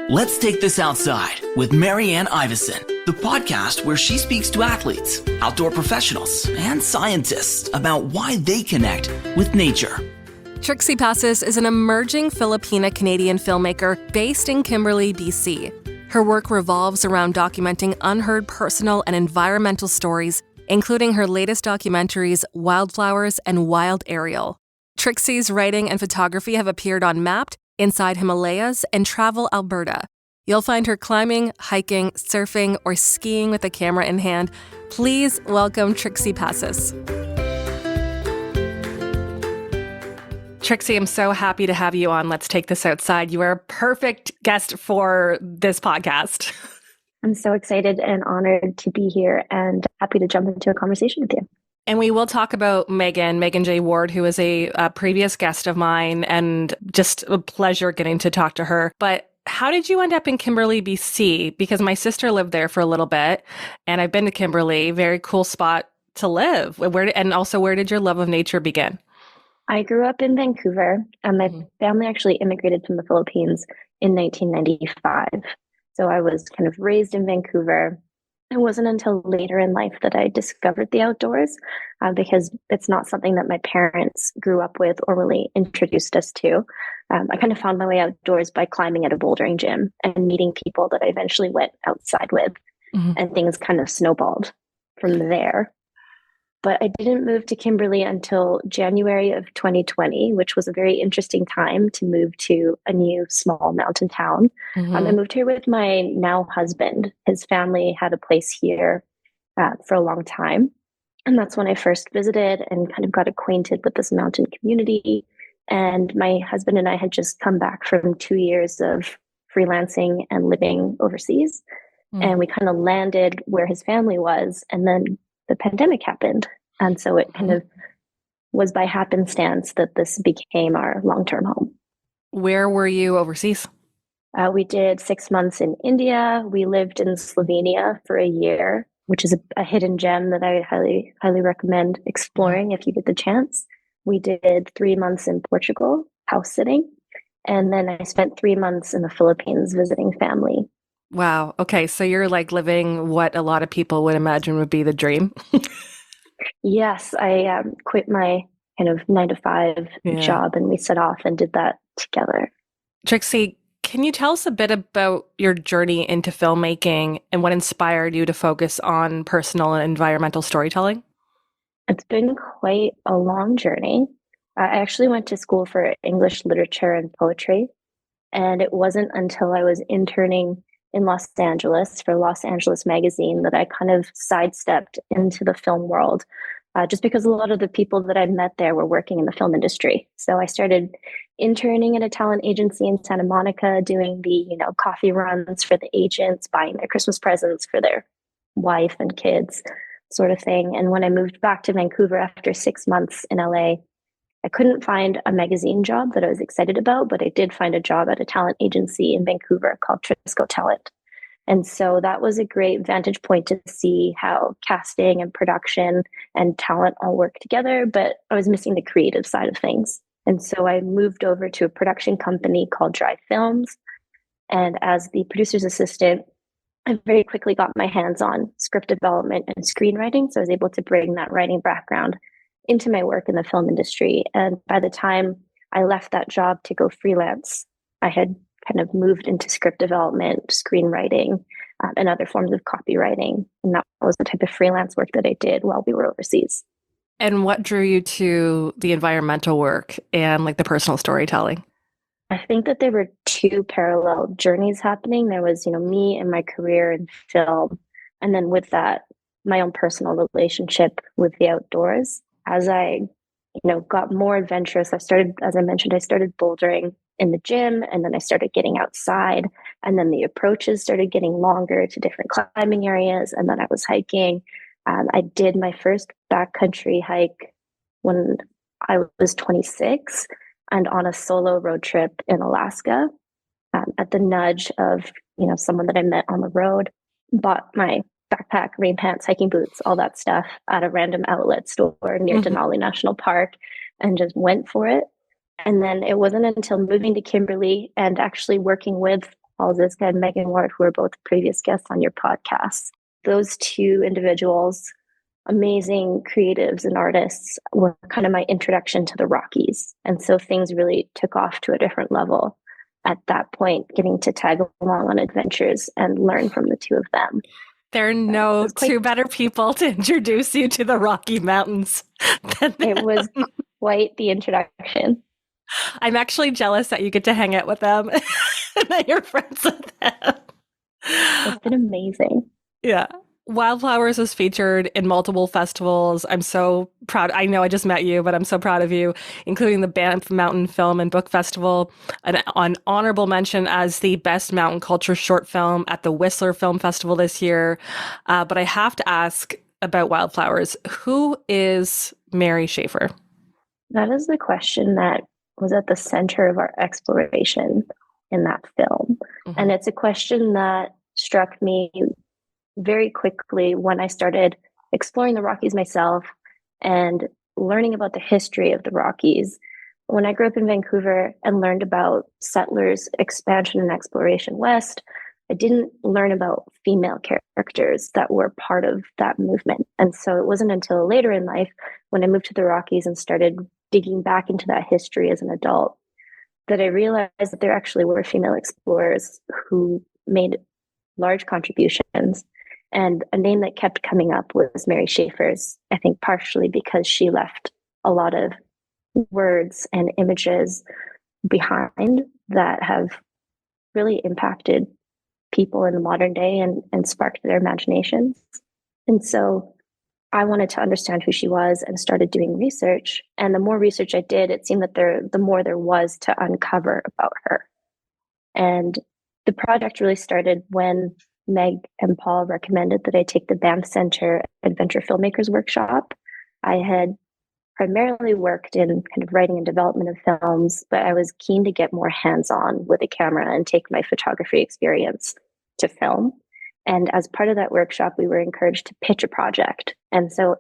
Let's Take This Outside with Marianne Iveson, the podcast where she speaks to athletes, outdoor professionals, and scientists about why they connect with nature. Trixie Pacis is an emerging Filipina-Canadian filmmaker based in Kimberley, BC. Her work revolves around documenting unheard personal and environmental stories, including her latest documentaries, Wildflowers and Wild Aerial. Trixie's writing and photography have appeared on Mapped, Inside Himalayas, and Travel Alberta. You'll find her climbing, hiking, surfing, or skiing with a camera in hand. Please welcome Trixie Pacis. Trixie, I'm so happy to have you on Let's Take This Outside. You are a perfect guest for this podcast. I'm so excited and honored to be here and happy to jump into a conversation with you. And we will talk about Megan J. Ward, who is a previous guest of mine, and just a pleasure getting to talk to her. But how did you end up in Kimberley, BC? Because my sister lived there for a little bit, and I've been to Kimberley. Very cool spot to live. Where did your love of nature begin? I grew up in Vancouver, and my family actually immigrated from the Philippines in 1995. So I was kind of raised in Vancouver. It wasn't until later in life that I discovered the outdoors, because it's not something that my parents grew up with or really introduced us to. I kind of found my way outdoors by climbing at a bouldering gym and meeting people that I eventually went outside with, and things kind of snowballed from there. But I didn't move to Kimberley until January of 2020, which was a very interesting time to move to a new small mountain town. I moved here with my now husband. His family had a place here for a long time. And that's when I first visited and kind of got acquainted with this mountain community. And my husband and I had just come back from 2 years of freelancing and living overseas. And we kind of landed where his family was. And then the pandemic happened. And so it kind of was by happenstance that this became our long-term home. Where were you overseas? We did 6 months in India. We lived in Slovenia for a year, which is a hidden gem that I highly, highly recommend exploring if you get the chance. We did 3 months in Portugal, house sitting. And then I spent 3 months in the Philippines visiting family. Wow. Okay. So you're like living what a lot of people would imagine would be the dream. Yes. I quit my kind of 9-to-5 job, and we set off and did that together. Trixie, can you tell us a bit about your journey into filmmaking and what inspired you to focus on personal and environmental storytelling? It's been quite a long journey. I actually went to school for English literature and poetry, and it wasn't until I was interning in Los Angeles for Los Angeles Magazine that I kind of sidestepped into the film world, just because a lot of the people that I met there were working in the film industry. So I started interning at a talent agency in Santa Monica, doing the coffee runs for the agents, buying their Christmas presents for their wife and kids, sort of thing. And when I moved back to Vancouver after 6 months in LA, I couldn't find a magazine job that I was excited about, but I did find a job at a talent agency in Vancouver called Trixie Talent. And so that was a great vantage point to see how casting and production and talent all work together, but I was missing the creative side of things. And so I moved over to a production company called Dry Films. And as the producer's assistant, I very quickly got my hands on script development and screenwriting. So I was able to bring that writing background into my work in the film industry. And by the time I left that job to go freelance, I had kind of moved into script development, screenwriting, and other forms of copywriting. And that was the type of freelance work that I did while we were overseas. And what drew you to the environmental work and like the personal storytelling? I think that there were two parallel journeys happening. There was, me and my career in film. And then with that, my own personal relationship with the outdoors. As I, got more adventurous, I started bouldering in the gym, and then I started getting outside, and then the approaches started getting longer to different climbing areas. And then I was hiking. I did my first backcountry hike when I was 26 and on a solo road trip in Alaska, at the nudge of, someone that I met on the road, bought my backpack, rain pants, hiking boots, all that stuff at a random outlet store near Denali National Park, and just went for it. And then it wasn't until moving to Kimberley and actually working with Ziska and Megan Ward, who are both previous guests on your podcast. Those two individuals, amazing creatives and artists, were kind of my introduction to the Rockies. And so things really took off to a different level at that point, getting to tag along on adventures and learn from the two of them. There are no two better people to introduce you to the Rocky Mountains than them. It was quite the introduction. I'm actually jealous that you get to hang out with them and that you're friends with them. It's been amazing. Yeah. Wildflowers was featured in multiple festivals. I'm so proud. I know I just met you, but I'm so proud of you, including the Banff Mountain Film and Book Festival, an honorable mention as the best mountain culture short film at the Whistler Film Festival this year. But I have to ask about Wildflowers. Who is Mary Schaefer? That is the question that was at the center of our exploration in that film. Mm-hmm. And it's a question that struck me very quickly when I started exploring the Rockies myself and learning about the history of the Rockies. When I grew up in Vancouver and learned about settlers' expansion and exploration west, I didn't learn about female characters that were part of that movement. And so it wasn't until later in life, when I moved to the Rockies and started digging back into that history as an adult, that I realized that there actually were female explorers who made large contributions. And a name that kept coming up was Mary Schaefer's, I think partially because she left a lot of words and images behind that have really impacted people in the modern day and sparked their imaginations. And so I wanted to understand who she was and started doing research. And the more research I did, it seemed that the more there was to uncover about her. And the project really started when Meg and Paul recommended that I take the Banff Center Adventure Filmmakers Workshop. I had primarily worked in kind of writing and development of films, but I was keen to get more hands-on with a camera and take my photography experience to film. And as part of that workshop, we were encouraged to pitch a project. And so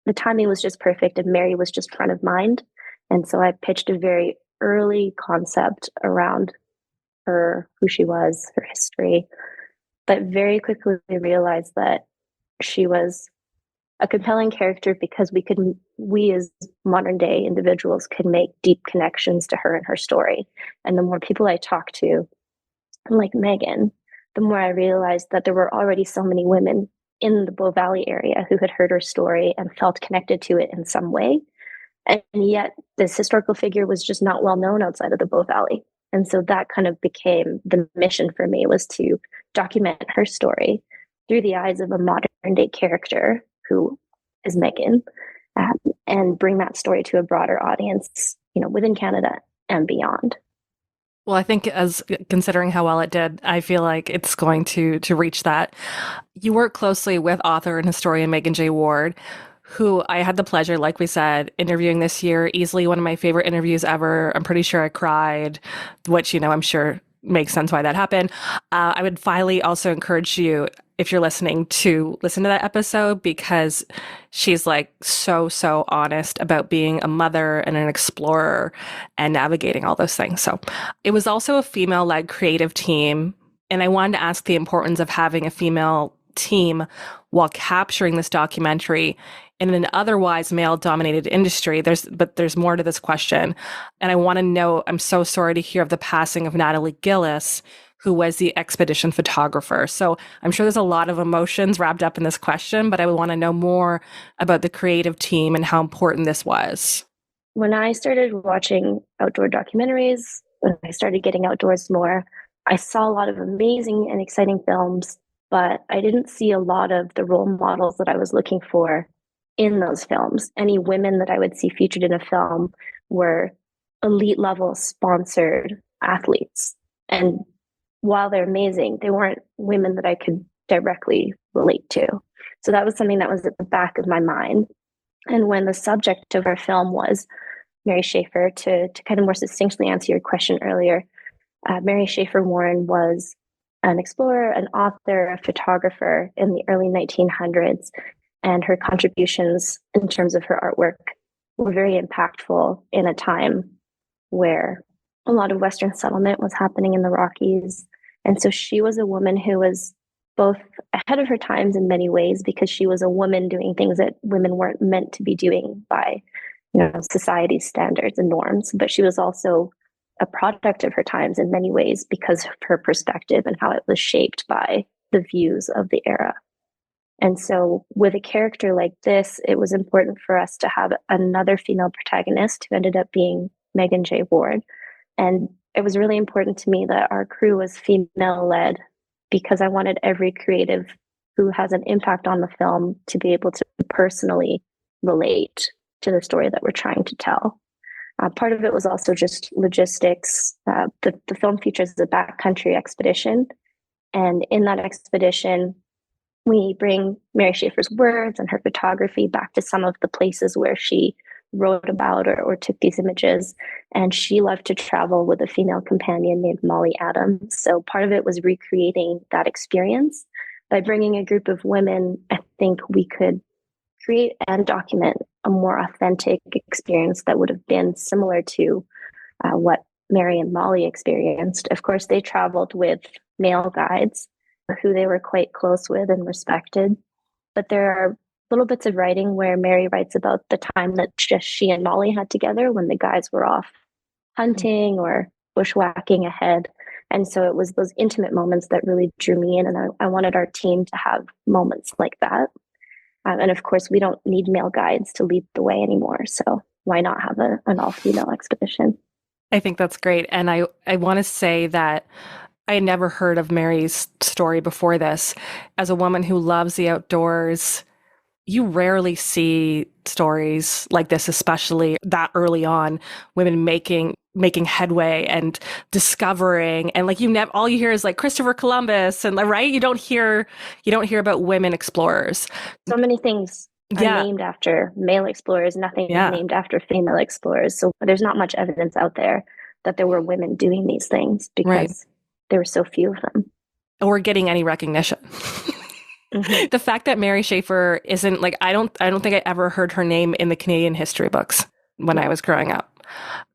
the timing was just perfect, and Mary was just front of mind. And so I pitched a very early concept around her, who she was, her history, but very quickly realized that she was a compelling character because we as modern day individuals could make deep connections to her and her story. And the more people I talked to, like Megan, the more I realized that there were already so many women in the Bow Valley area who had heard her story and felt connected to it in some way. And yet this historical figure was just not well known outside of the Bow Valley. And so that kind of became the mission for me, was to document her story through the eyes of a modern day character who is Megan, and bring that story to a broader audience, within Canada and beyond. Well, I think as considering how well it did, I feel like it's going to reach that. You work closely with author and historian Megan J. Ward, who I had the pleasure, like we said, interviewing this year. Easily one of my favorite interviews ever. I'm pretty sure I cried, which, I'm sure makes sense why that happened. I would finally also encourage you, if you're listening, to listen to that episode, because she's like so honest about being a mother and an explorer and navigating all those things. So it was also a female-led creative team. And I wanted to ask the importance of having a female team while capturing this documentary in an otherwise male-dominated industry. There's more to this question. And I want to know, I'm so sorry to hear of the passing of Natalie Gillis, who was the expedition photographer. So I'm sure there's a lot of emotions wrapped up in this question, but I would want to know more about the creative team and how important this was. When I started watching outdoor documentaries, when I started getting outdoors more, I saw a lot of amazing and exciting films, but I didn't see a lot of the role models that I was looking for in those films. Any women that I would see featured in a film were elite level sponsored athletes. And while they're amazing, they weren't women that I could directly relate to. So that was something that was at the back of my mind. And when the subject of our film was Mary Schaefer, to kind of more succinctly answer your question earlier, Mary Schaefer Warren was an explorer, an author, a photographer in the early 1900s. And her contributions in terms of her artwork were very impactful in a time where a lot of Western settlement was happening in the Rockies, And so she was a woman who was both ahead of her times in many ways because she was a woman doing things that women weren't meant to be doing by, society's standards and norms. But she was also a product of her times in many ways because of her perspective and how it was shaped by the views of the era. And so with a character like this, it was important for us to have another female protagonist who ended up being Megan J. Ward. And it was really important to me that our crew was female-led because I wanted every creative who has an impact on the film to be able to personally relate to the story that we're trying to tell. Part of it was also just logistics. The film features a backcountry expedition. And in that expedition, we bring Mary Schaefer's words and her photography back to some of the places where she wrote about or took these images. And she loved to travel with a female companion named Molly Adams. So part of it was recreating that experience. By bringing a group of women, I think we could create and document a more authentic experience that would have been similar to what Mary and Molly experienced. Of course, they traveled with male guides who they were quite close with and respected. But there are little bits of writing where Mary writes about the time that just she and Molly had together when the guys were off hunting or bushwhacking ahead. And so it was those intimate moments that really drew me in. And I wanted our team to have moments like that. And of course, we don't need male guides to lead the way anymore. So why not have an all-female expedition? I think that's great. And I want to say that I had never heard of Mary's story before this. As a woman who loves the outdoors, you rarely see stories like this, especially that early on, women making headway and discovering, and like all you hear is like Christopher Columbus, and right, you don't hear about women explorers. So many things are named after male explorers, nothing named after female explorers. So there's not much evidence out there that there were women doing these things because there were so few of them, or getting any recognition. Mm-hmm. The fact that Mary Schaefer isn't like, I don't think I ever heard her name in the Canadian history books when I was growing up.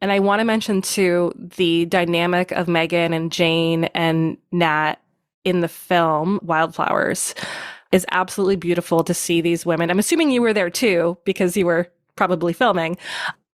And I want to mention too, the dynamic of Megan and Jane and Nat in the film Wildflowers is absolutely beautiful to see these women. I'm assuming you were there too, because you were probably filming.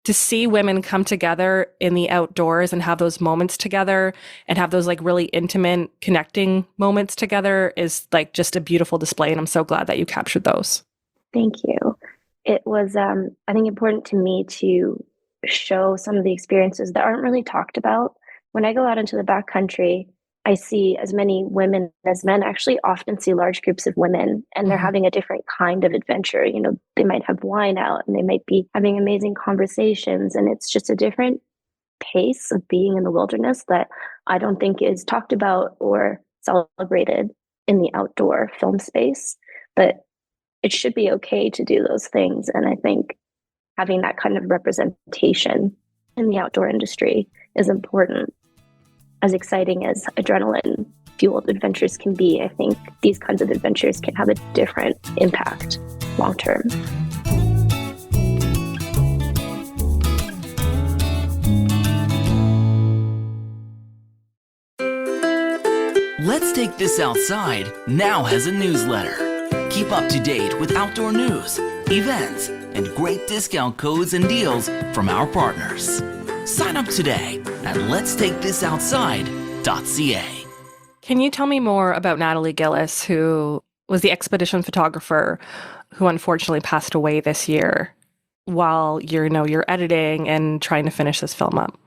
To see women come together in the outdoors and have those moments together and have those like really intimate connecting moments together is like just a beautiful display. And I'm so glad that you captured those. Thank you. It was, I think, important to me to show some of the experiences that aren't really talked about. When I go out into the backcountry, I see as many women as men. Actually often see large groups of women, and they're having a different kind of adventure. They might have wine out and they might be having amazing conversations, and it's just a different pace of being in the wilderness that I don't think is talked about or celebrated in the outdoor film space. But it should be okay to do those things. And I think having that kind of representation in the outdoor industry is important. As exciting as adrenaline-fueled adventures can be, I think these kinds of adventures can have a different impact long-term. Let's Take This Outside now has a newsletter. Keep up to date with outdoor news, events, and great discount codes and deals from our partners. Sign up today at letstakethisoutside.ca. Can you tell me more about Natalie Gillis, who was the expedition photographer who unfortunately passed away this year while you're editing and trying to finish this film up?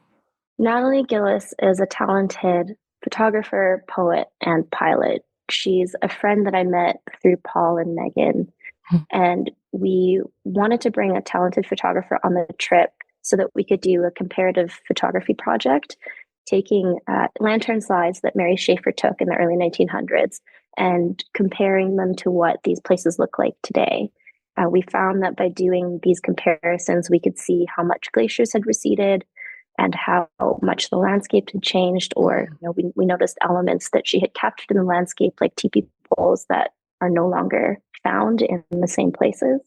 Natalie Gillis is a talented photographer, poet, and pilot. She's a friend that I met through Paul and Megan, and we wanted to bring a talented photographer on the trip so that we could do a comparative photography project, taking lantern slides that Mary Schaefer took in the early 1900s and comparing them to what these places look like today. We found that by doing these comparisons, we could see how much glaciers had receded and how much the landscape had changed, or we noticed elements that she had captured in the landscape, like teepee poles that are no longer found in the same places.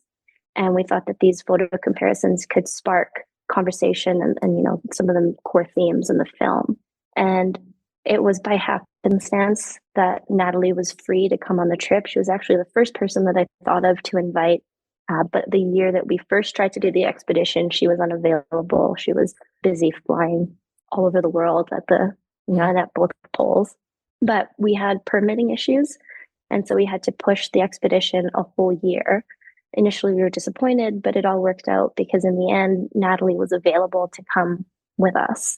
And we thought that these photo comparisons could spark conversation and some of the core themes in the film. And It was by happenstance that Natalie was free to come on the trip. She was actually the first person that I thought of to invite. But the year that we first tried to do the expedition, she was unavailable. She was busy flying all over the world at both poles. But we had permitting issues. And so we had to push the expedition a whole year. Initially, we were disappointed, but it all worked out because in the end, Natalie was available to come with us.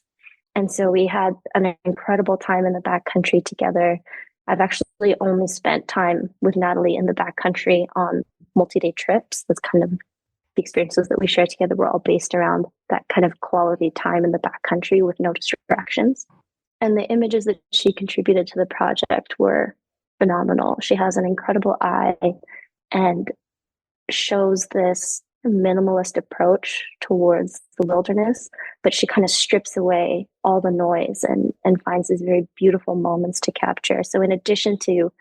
And so we had an incredible time in the backcountry together. I've actually only spent time with Natalie in the backcountry on multi-day trips. That's kind of the experiences that we share together were all based around that kind of quality time in the backcountry with no distractions. And the images that she contributed to the project were phenomenal. She has an incredible eye and shows this minimalist approach towards the wilderness, but she kind of strips away all the noise and finds these very beautiful moments to capture. So in addition to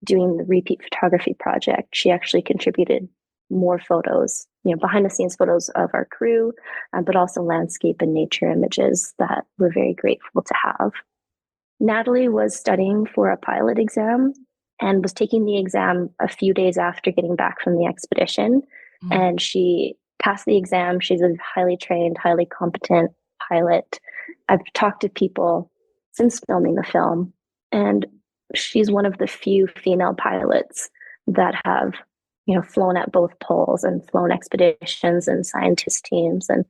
doing the repeat photography project, she actually contributed more photos, behind the scenes photos of our crew, but also landscape and nature images that we're very grateful to have. Natalie was studying for a pilot exam and was taking the exam a few days after getting back from the expedition. And she passed the exam. She's a highly trained, highly competent pilot. I've talked to people since filming the film, and she's one of the few female pilots that have, flown at both poles and flown expeditions and scientist teams. And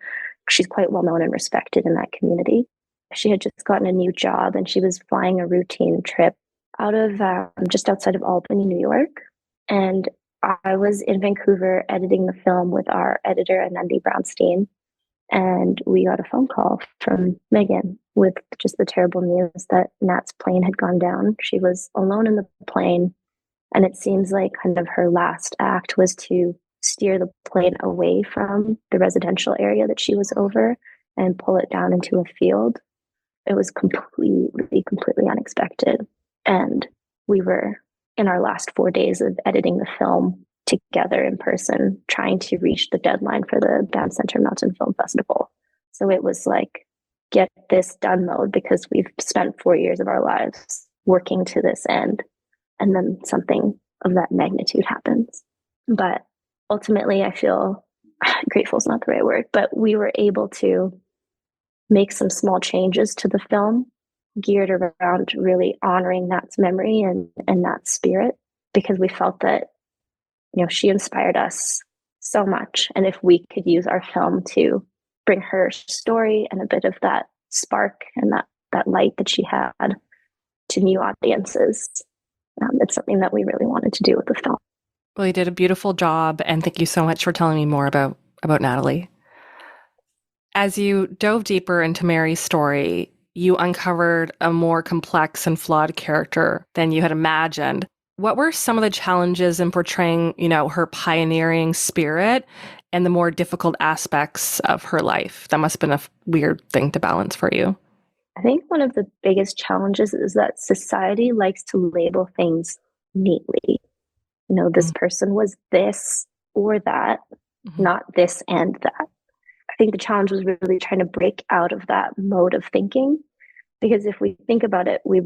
she's quite well known and respected in that community. She had just gotten a new job and she was flying a routine trip out of just outside of Albany, New York. And I was in Vancouver editing the film with our editor, Anandi Brownstein, and we got a phone call from Megan with just the terrible news that Nat's plane had gone down. She was alone in the plane, and it seems like kind of her last act was to steer the plane away from the residential area that she was over and pull it down into a field. It was completely unexpected. And we were in our last 4 days of editing the film together in person, trying to reach the deadline for the Banff Center Mountain Film Festival. So it was like, get this done mode, because we've spent 4 years of our lives working to this end. And then something of that magnitude happens. But ultimately, I feel grateful is not the right word, but we were able to make some small changes to the film geared around really honoring Nat's memory and Nat's spirit, because we felt that, she inspired us so much. And if we could use our film to bring her story and a bit of that spark and that light that she had to new audiences, it's something that we really wanted to do with the film. Well, you did a beautiful job, and thank you so much for telling me more about Natalie. As you dove deeper into Mary's story, you uncovered a more complex and flawed character than you had imagined. What were some of the challenges in portraying, her pioneering spirit and the more difficult aspects of her life? That must have been a weird thing to balance for you. I think one of the biggest challenges is that society likes to label things neatly. This person was this or that, not this and that. I think the challenge was really trying to break out of that mode of thinking, because if we think about it, we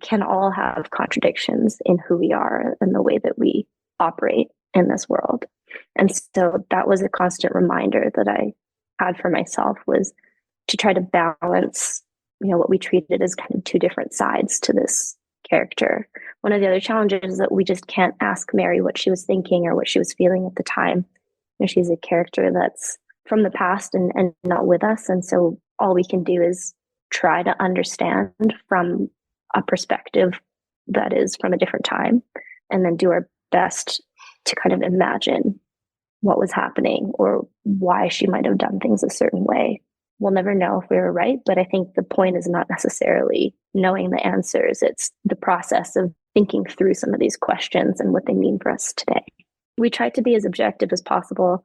can all have contradictions in who we are and the way that we operate in this world. And so that was a constant reminder that I had for myself, was to try to balance, what we treated as kind of two different sides to this character. One of the other challenges is that we just can't ask Mary what she was thinking or what she was feeling at the time. She's a character that's from the past and not with us. And so all we can do is try to understand from a perspective that is from a different time, and then do our best to kind of imagine what was happening or why she might have done things a certain way. We'll never know if we were right, but I think the point is not necessarily knowing the answers. It's the process of thinking through some of these questions and what they mean for us today. We tried to be as objective as possible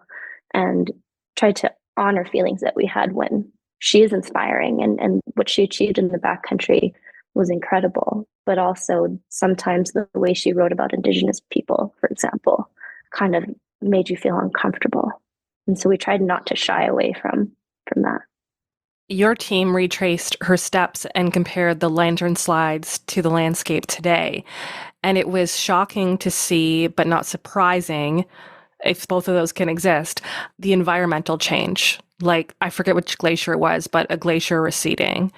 and tried to honor feelings that we had when she is inspiring, and what she achieved in the backcountry was incredible. But also sometimes the way she wrote about Indigenous people, for example, kind of made you feel uncomfortable. And so we tried not to shy away from that. Your team retraced her steps and compared the lantern slides to the landscape today. And it was shocking to see, but not surprising, if both of those can exist, the environmental change. Like, I forget which glacier it was, but a glacier receding.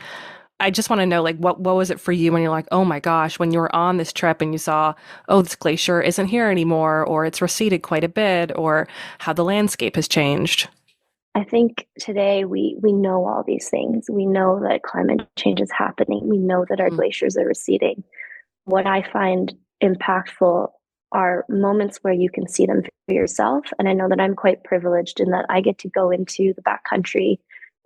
I just want to know, like, what was it for you when you're like, oh my gosh, when you were on this trip and you saw, oh, this glacier isn't here anymore, or it's receded quite a bit, or how the landscape has changed? I think today we know all these things. We know that climate change is happening. We know that our Mm. glaciers are receding. What I find impactful are moments where you can see them for yourself. And I know that I'm quite privileged in that I get to go into the backcountry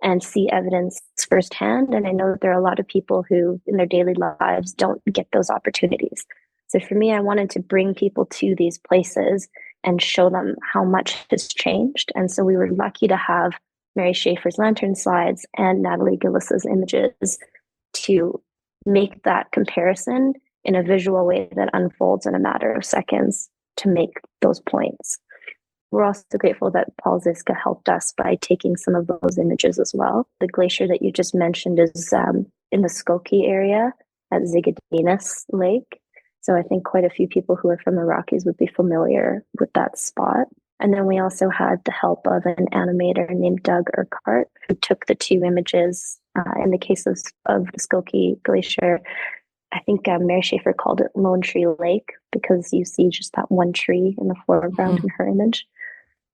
and see evidence firsthand. And I know that there are a lot of people who, in their daily lives, don't get those opportunities. So for me, I wanted to bring people to these places and show them how much has changed. And so we were lucky to have Mary Schaefer's lantern slides and Natalie Gillis's images to make that comparison in a visual way that unfolds in a matter of seconds to make those points. We're also grateful that Paul Ziska helped us by taking some of those images as well. The glacier that you just mentioned is in the Skokie area at Zigadinas Lake. So I think quite a few people who are from the Rockies would be familiar with that spot. And then we also had the help of an animator named Doug Urquhart, who took the two images. In the case of the Skokie Glacier, I think Mary Schaefer called it Lone Tree Lake because you see just that one tree in the foreground in her image.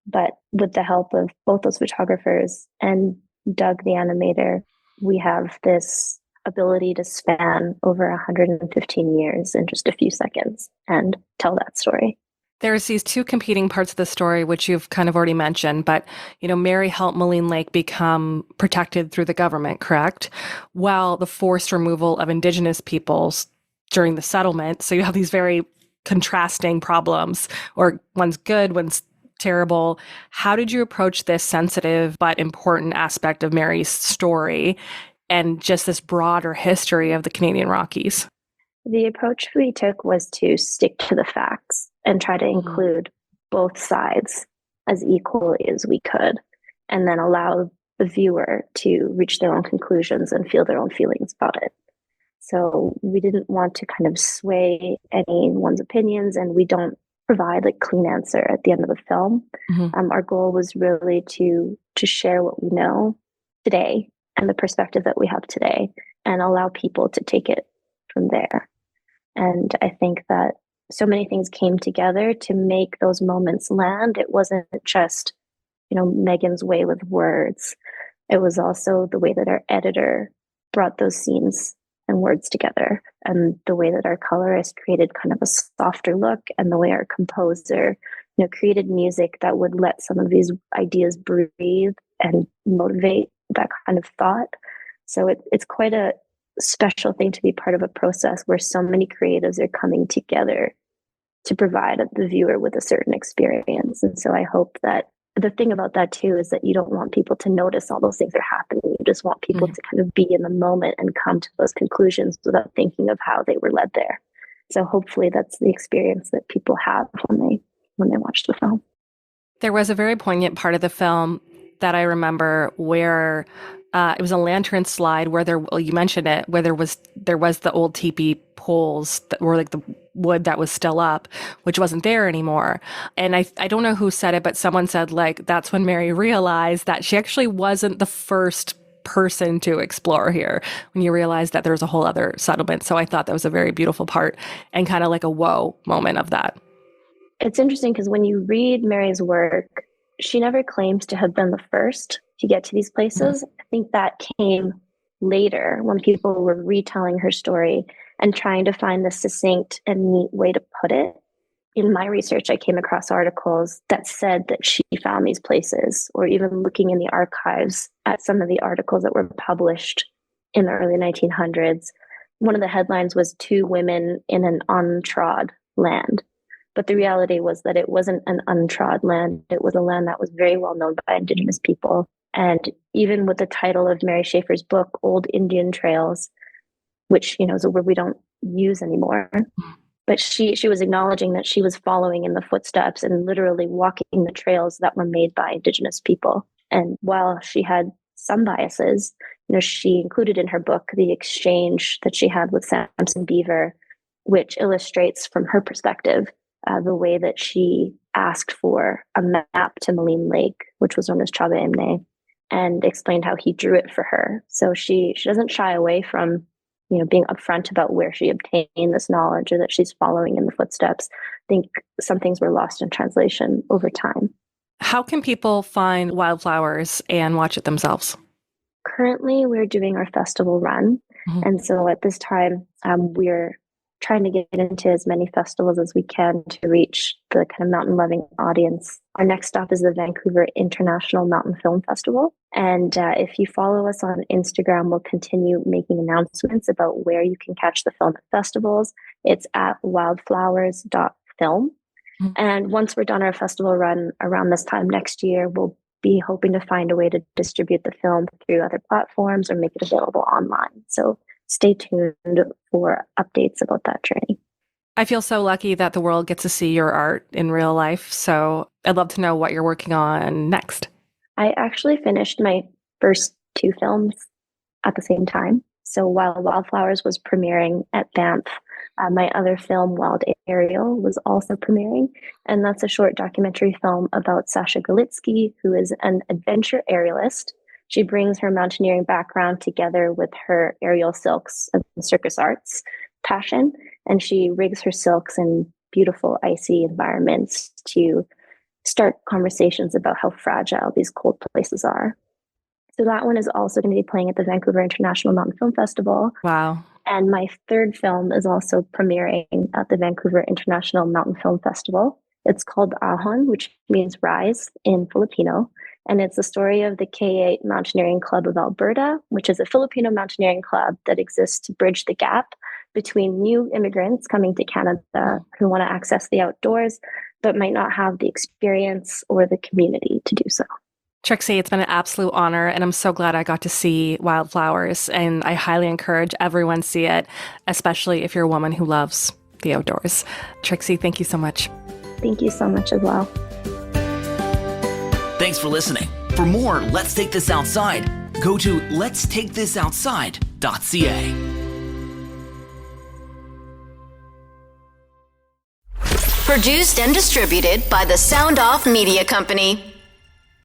But with the help of both those photographers and Doug, the animator, we have this ability to span over 115 years in just a few seconds and tell that story. There's these two competing parts of the story, which you've kind of already mentioned, but, Mary helped Moline Lake become protected through the government, correct? While the forced removal of indigenous peoples during the settlement. So you have these very contrasting problems, or one's good, one's terrible. How did you approach this sensitive but important aspect of Mary's story and just this broader history of the Canadian Rockies? The approach we took was to stick to the facts and try to include both sides as equally as we could, and then allow the viewer to reach their own conclusions and feel their own feelings about it. So we didn't want to kind of sway anyone's opinions, and we don't provide a clean answer at the end of the film. Our goal was really to share what we know today and the perspective that we have today, and allow people to take it from there. And I think that so many things came together to make those moments land. It wasn't just, Megan's way with words. It was also the way that our editor brought those scenes and words together, and the way that our colorist created kind of a softer look, and the way our composer, created music that would let some of these ideas breathe and motivate that kind of thought. So it's quite a special thing to be part of a process where so many creatives are coming together to provide the viewer with a certain experience. And so I hope that the thing about that too is that you don't want people to notice all those things are happening. You just want people to kind of be in the moment and come to those conclusions without thinking of how they were led there. So hopefully that's the experience that people have when they watch the film. There was a very poignant part of the film that I remember where it was a lantern slide where you mentioned it, where there was the old teepee poles that were like the wood that was still up, which wasn't there anymore. And I don't know who said it, but someone said, like, that's when Mary realized that she actually wasn't the first person to explore here, when you realize that there's a whole other settlement. So I thought that was a very beautiful part and kind of like a whoa moment of that. It's interesting because when you read Mary's work, she never claims to have been the first to get to these places. I think that came later when people were retelling her story and trying to find the succinct and neat way to put it. In my research, I came across articles that said that she found these places, or even looking in the archives at some of the articles that were published in the early 1900s. One of the headlines was "Two Women in an Untrod Land." But the reality was that it wasn't an untrod land. It was a land that was very well known by Indigenous people. And even with the title of Mary Schaefer's book, Old Indian Trails, which, is a word we don't use anymore, but she was acknowledging that she was following in the footsteps and literally walking the trails that were made by Indigenous people. And while she had some biases. She included in her book the exchange that she had with Samson Beaver, which illustrates from her perspective the way that she asked for a map to Moline Lake, which was known as Chaba Imne, and explained how he drew it for her. So she doesn't shy away from being upfront about where she obtained this knowledge or that she's following in the footsteps. I think some things were lost in translation over time. How can people find Wildflowers and watch it themselves? Currently, we're doing our festival run. Mm-hmm. And so at this time, we're trying to get into as many festivals as we can to reach the kind of mountain loving audience. Our next stop is the Vancouver International Mountain Film Festival. And if you follow us on Instagram, we'll continue making announcements about where you can catch the film at festivals. It's at wildflowers.film. Mm-hmm. And once we're done our festival run around this time next year, we'll be hoping to find a way to distribute the film through other platforms or make it available online. So stay tuned for updates about that journey. I feel so lucky that the world gets to see your art in real life. So I'd love to know what you're working on next. I actually finished my first 2 films at the same time. So while Wildflowers was premiering at Banff, my other film, Wild Aerial, was also premiering. And that's a short documentary film about Sasha Galitsky, who is an adventure aerialist. She brings her mountaineering background together with her aerial silks and circus arts passion, and she rigs her silks in beautiful icy environments to start conversations about how fragile these cold places are. So that one is also going to be playing at the Vancouver International Mountain Film Festival. Wow. And my third film is also premiering at the Vancouver International Mountain Film Festival. It's called Ahon, which means rise in Filipino. And it's the story of the K8 Mountaineering Club of Alberta, which is a Filipino mountaineering club that exists to bridge the gap between new immigrants coming to Canada who want to access the outdoors, but might not have the experience or the community to do so. Trixie, it's been an absolute honor, and I'm so glad I got to see Wildflowers, and I highly encourage everyone to see it, especially if you're a woman who loves the outdoors. Trixie, thank you so much. Thank you so much as well. Thanks for listening. For more Let's Take This Outside, go to letstakethisoutside.ca. Produced and distributed by the Sound Off Media Company.